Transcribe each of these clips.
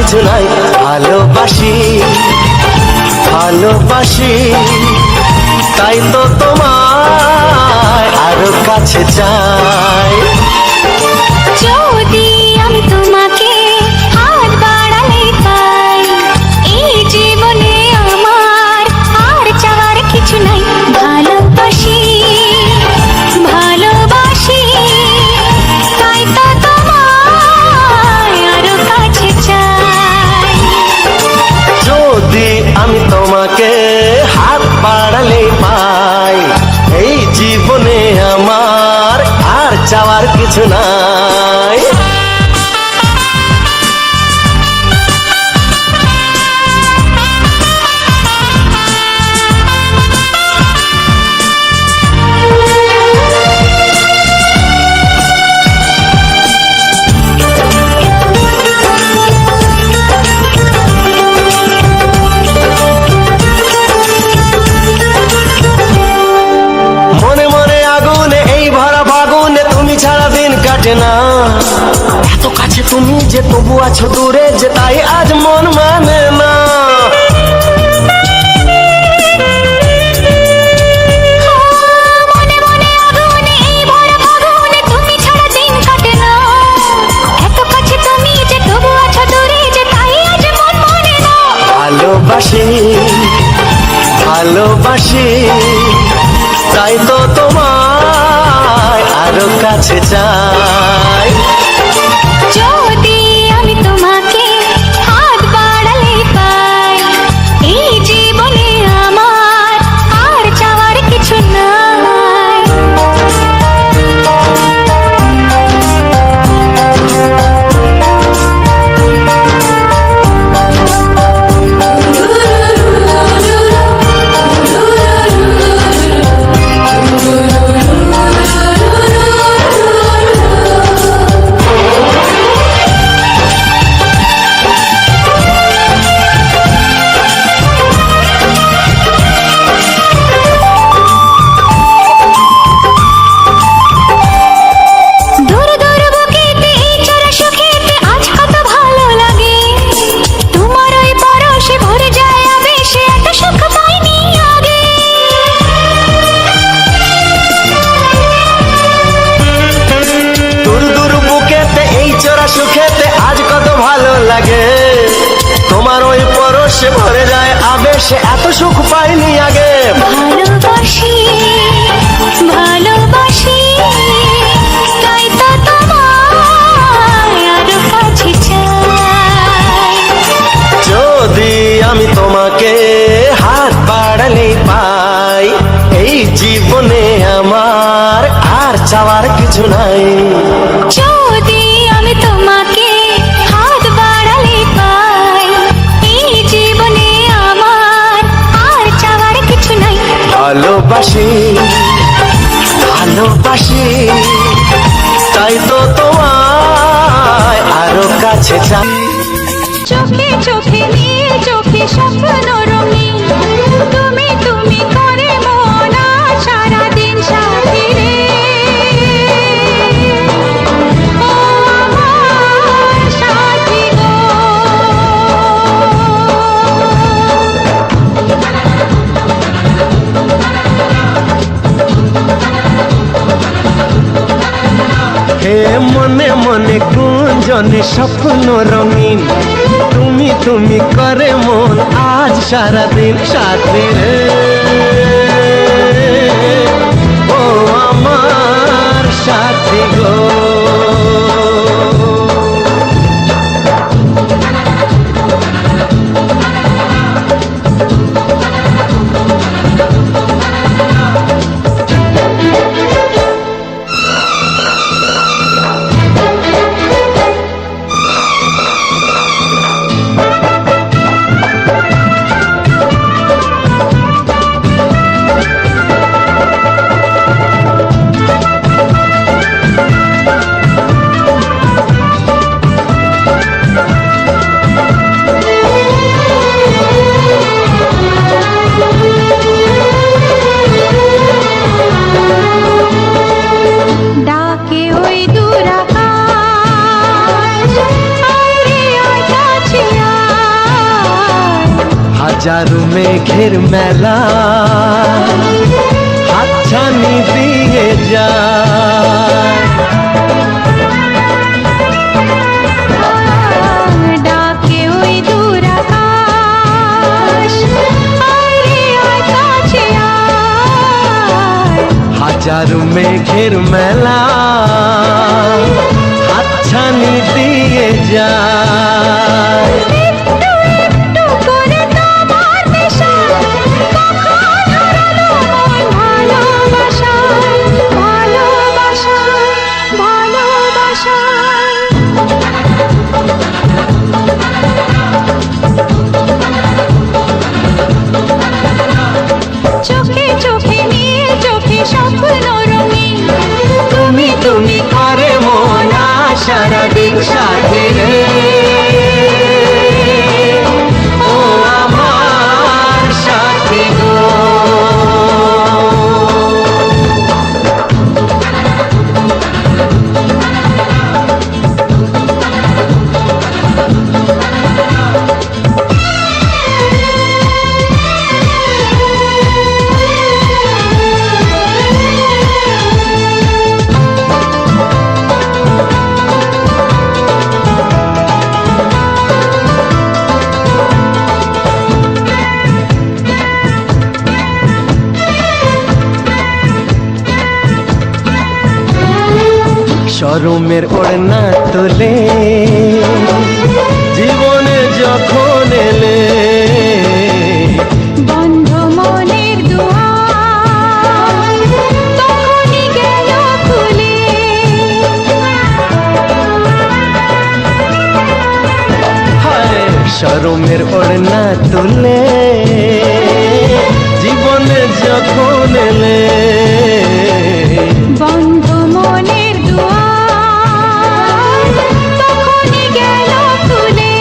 কিছু নাই। ভালোবাসি ভালোবাসি তাই তো তোমায় আরো কাছে চাই। যদি আমি তোমাকে হাত বাড়ালে পাই, এই জীবনে আমার আর চাওয়ার কিছু নাই। ভালোবাসি ভালোবাসি তাই তো তোমায় আরো কাছে চাই। যদি আমি তোমাকে হাত বাড়ালে পাই, এই জীবনে আমার আর চাওয়ার কিছু নাই। মনে মনে আগুনে এই ভরা ফাগুনে তুমি ছাড়া দিন কাটে না। এত কাছে তুমি যে তবু আছো দূরে, যে তাই আজ মন মানে না। মনে মনে আগুনে এই ভরা ফাগুনে তুমি ছাড়া দিন কাটে না। এত কাছে তুমি যে তবু আছো দূরে, যে তাই আজ মন মানে না। ভালোবাসি ভালোবাসি তাই তো তোমায় আরো কাছে চাই। যদি আমি তোমাকে হাত বাড়ালে পাই, এই জীবনে আমার আর চাওয়ার কিছু নাই। দূর দূর বুকেতে এই চড়া সুখেতে আজ কত ভালো লাগে। তোমার ওই পরশে ভরে যায় আবেশে, এত সুখ পাইনি আগে। দূর দূর বুকেতে এই চোরা সুখেতে আজ কত ভালো লাগে। তোমার ওই পরশে ভরে যায় আবেশে, এত সুখ পাইনি আগে। ভালোবাসি ভালোবাসি তাই তো তোমায় আরো কাছে চাই। যদি আমি তোমাকে হাত বাড়ালে পাই, এই জীবনে আমার আর চাওয়ার কিছু নাই। যদি আমি তোমাকে হাত বাড়ালে পাই, এই জীবনে আমার আর চাওয়ার কিছু নাই। ভালোবাসি ভালোবাসি তাই তো তোমায় আরো কাছে চাই। চোখে চোখে নীল চোখে স্বপ্ন রঙিন, তুমি তুমি করে মন আজ সারাদিন সাথী রে। ও আমার সাথী গো। হে মনে মনে গুঞ্জনে স্বপ্ন রঙিন, তুমি তুমি করে মন আজ সারাদিন সাথী রে। ও আমার সাথী গো। হাজারো মেঘের মেলা হাতছানি দিয়ে যায়। ডাকে ওই দূর আকাশ, আয় রে আয় কাছে আয়। হাজারো মেঘের মেলা হাতছানি দিয়ে যায়। একটু একটু করে তোমার নেশা, কখন হারালো মন ভালোবাসায়, ভালোবাসায়, ভালোবাসায়। চোখে চোখে নীল, চোখে স্বপ্ন রঙিন, তুমি তুমি করে মন সারাদিন সাথী রে। ও আমার সাথী গো। শরমের ওড়না তোলে জীবনে যখন এলে, বন্ধ মনের দুয়ার তখনই গেল খুলে। হায় শরমের ওড়না তোলে জীবনে যখন এলে, বন্ধ মনের দুয়ার তখনই গেল খুলে।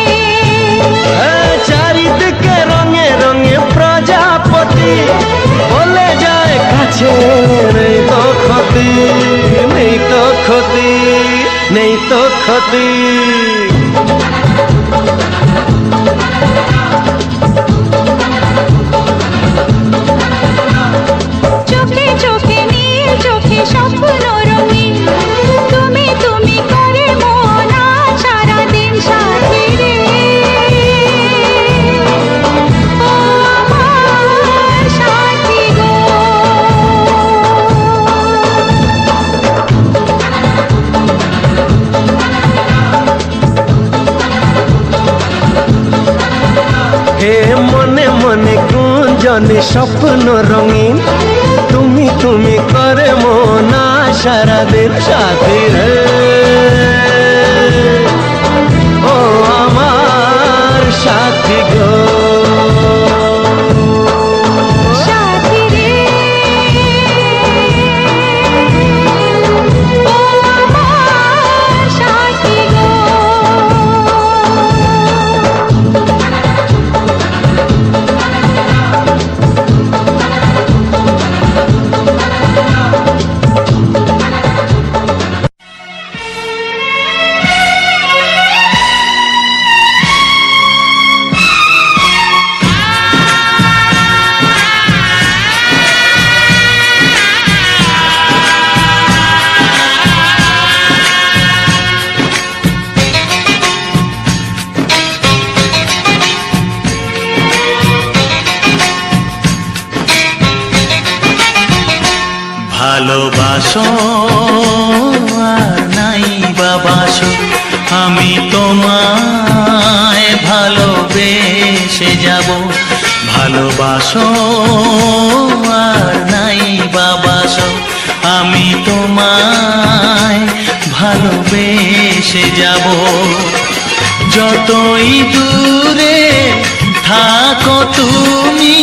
চারিদিকে রঙে রঙে প্রজাপতি বলে যায় কাছে, নেই তো ক্ষতি, নেই তো ক্ষতি, নেই তো ক্ষতি। চোখে চোখে নীল, চোখে স্বপ্ন রঙিন, তুমি তুমি করে মন সারাদিন সাথী রে। ও আমার সাথী গো। হে মনে মনে গুঞ্জনে স্বপ্ন রঙিন, তুমি তুমি করে মন সারাদিন সাথী রে। ও আমার সাথী গো। সাথী রে, ও আমার সাথী গো। ভালোবাসো আর নাই বাবাসো, আমি তোমায় ভালোবেসে যাব। ভালোবাসো আর নাই বাবাসো, আমি তোমায় ভালোবেসে যাব। যতই দূরে থাকো তুমি,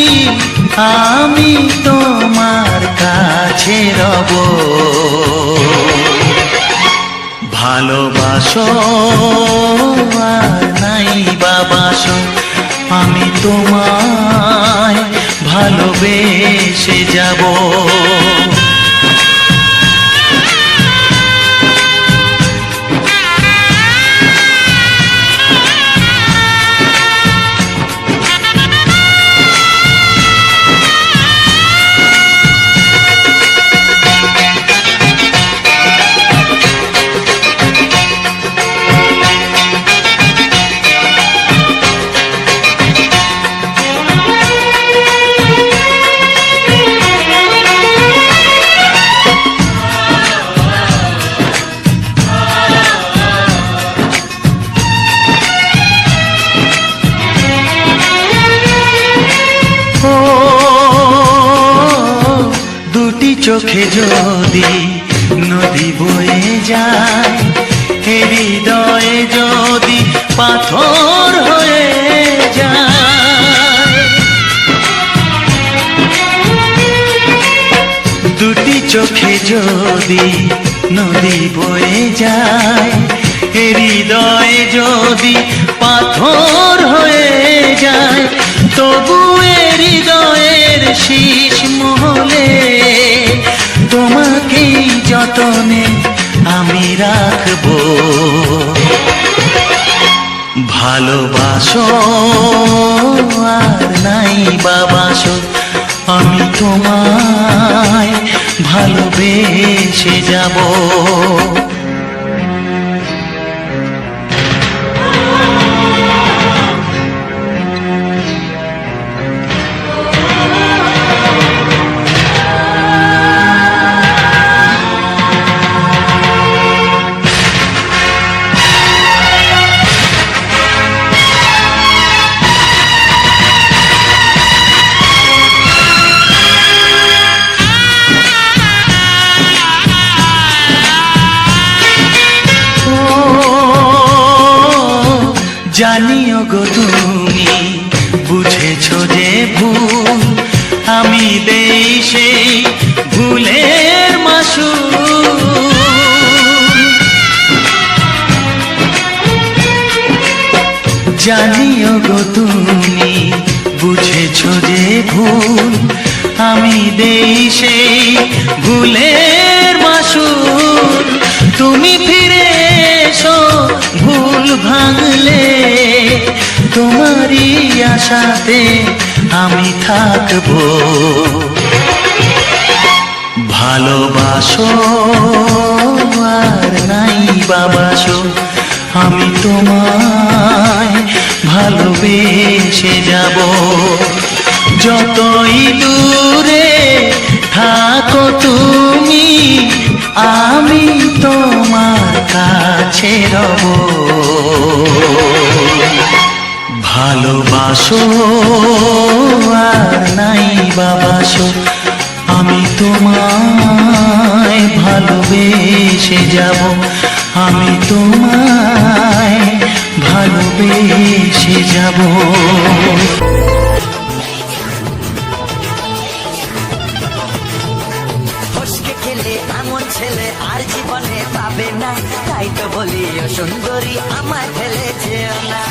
আমি তোমার কাছে রব। ভালোবাসো আর নাই বাবাসো, আমি তোমায় ভালোবেসে যাব। চোখে যদি নদী বয়ে যায়, হৃদয়ে যদি পাথর হয়ে যায়, দুটি চোখে যদি নদী বয়ে যায়, হৃদয়ে যদি পাথর হয়ে যায়, তবু হৃদয়ের শীষ মহলে তোমাকে যতনে আমি রাখবো। ভালোবাসো আর নাই বাবাসো, আমি তোমায় ভালোবেসে যাব। জানিও গো তুমি বুঝেছো যে ভুল, আমি দেই সেই ভুলের মাসুল। জানিও গো তুমি বুঝেছো যে ভুল, আমি দেই সেই ভুলের মাসুল। তুমি ফিরে এসো ভুল ভাঙলে, তোমারই আশাতে আমি থাকবো। ভালোবাসো আর নাই বাবাসো, আমি তোমায় ভালোবেসে যাব। যতই দূরে থাকো তুমি, আমি তোমার কাছে রব। ভালোবাসো আর নাই বাবাসো, আমি তোমায় ভালোবেসে যাব। আমি তোমায় ভালোবেসে যাব। ফসকে খেলে এমন ছেলে আর জীবনে পাবে না, তাই তো বলি ও সুন্দরী আমায় ফেলে যেও না।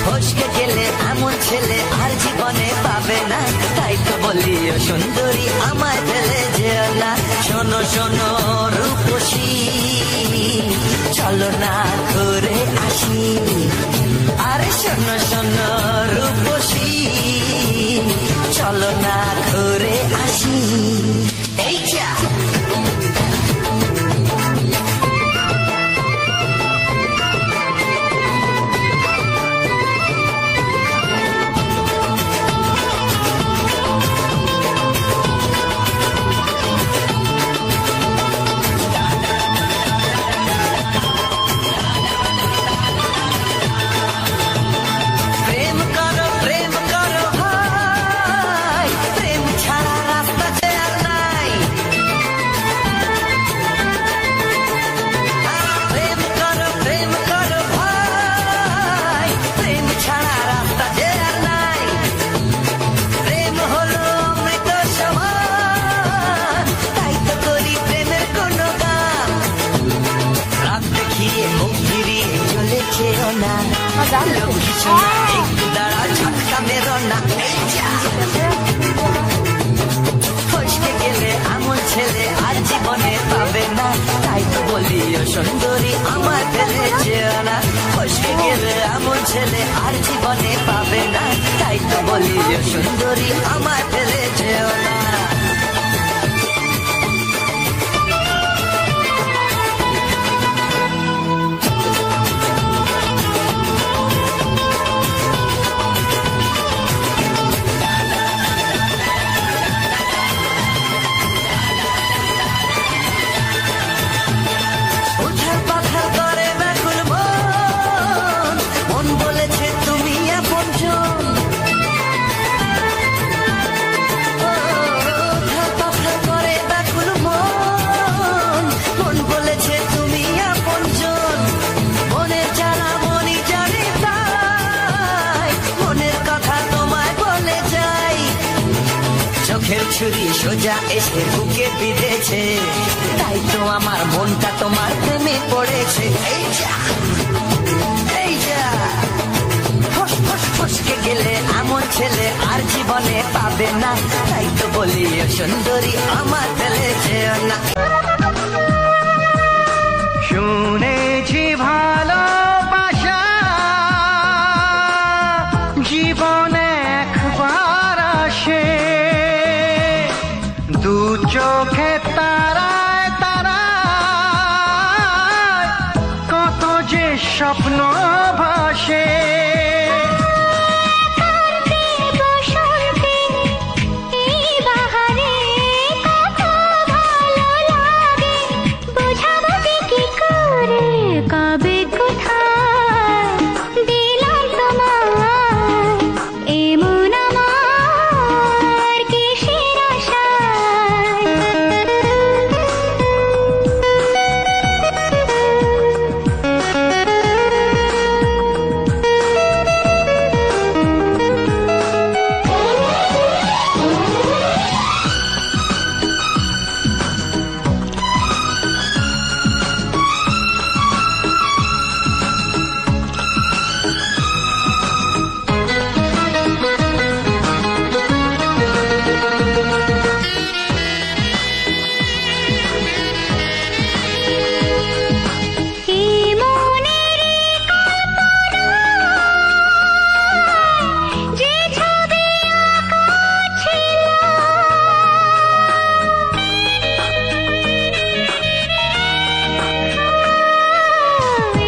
ফসকে খেলে এমন ছেলে আর জীবনে পাবে না, তাই তো বলি ও সুন্দরী আমায় ফেলে যেও না। শোনো শোনো রূপসী, চলো না ঘুরে আসি। আরে শোনো শোনো রূপসী, চলো না ঘুরে আসি। এই যা ফসকে গেলে এমন ছেলে আর জীবনে পাবে না, তাই তো বলি ও সুন্দরী আমার ফেলে যেও না। ফসকে গেলে এমন ছেলে আর জীবনে পাবে না, তাই তো বলি ও সুন্দরী আমার ফেলে যেও না। ছুরি সোজা এসে বুকে বিঁধেছে, তাই তো আমার মনটা তোমার প্রেমে পড়েছে। এই যা এই যা, ফস ফস ফসকে গেলে এমন ছেলে আর জীবনে পাবে না, তাই তো বলি ও সুন্দরী আমার ফেলেছে না। শুনেছি ভালোবাসা জীবনে একবার আসে, দু চোখে তারায় তারায় কত যে স্বপ্ন ভাসে। বসন্তে এই বাহারে কত ভালো লাগে, বোঝাবো যে কি করে, কবে কোথায় দিলাম তোমায় এমন আমার কিসের আশায়। এই মনেরই কল্পনায় যে ছবি আঁকা ছিল,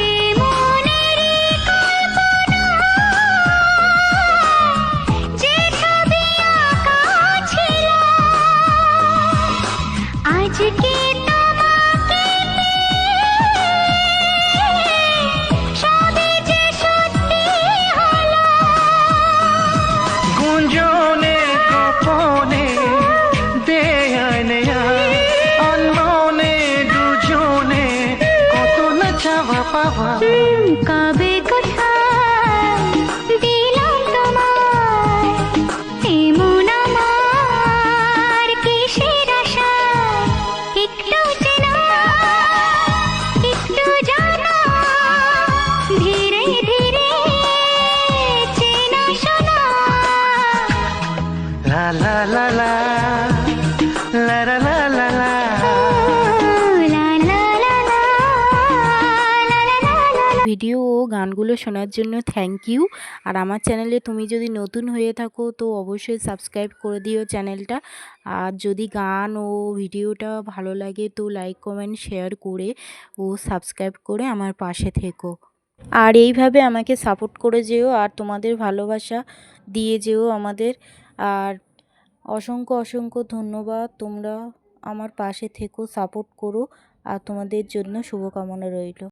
এই মনেরই কল্পনায় যে ছবি আঁকা ছিল, আজকে তোমাকে সবই যে সত্যি হলো। গুঞ্জনে গোপনে দেয়ায় নেয়ায় অনমনে দুজনে কত না চাওয়া পাওয়া। কবে কোথায় দিলাম তোমায় এমন আমার কিসের আশায়। একটু চেনা একটু জানা, ধীরে ধীরে চেনা শোনা। লা লা লা লা লা লা লা লা লা। ভিডিও ও গানগুলো শোনার জন্য থ্যাংক ইউ। আর আমার চ্যানেলে তুমি যদি নতুন হয়ে থাকো তো অবশ্যই সাবস্ক্রাইব করে দিও চ্যানেলটা। আর যদি গান ও ভিডিওটা ভালো লাগে তো লাইক কমেন্ট শেয়ার করে ও সাবস্ক্রাইব করে আমার পাশে থেকো। আর এইভাবে আমাকে সাপোর্ট করে যেও আর তোমাদের ভালোবাসা দিয়ে যেও আমাদের। আর অসংখ্য অসংখ্য ধন্যবাদ, তোমরা আমার পাশে থেকো, সাপোর্ট করো। আর তোমাদের জন্য শুভকামনা রইল।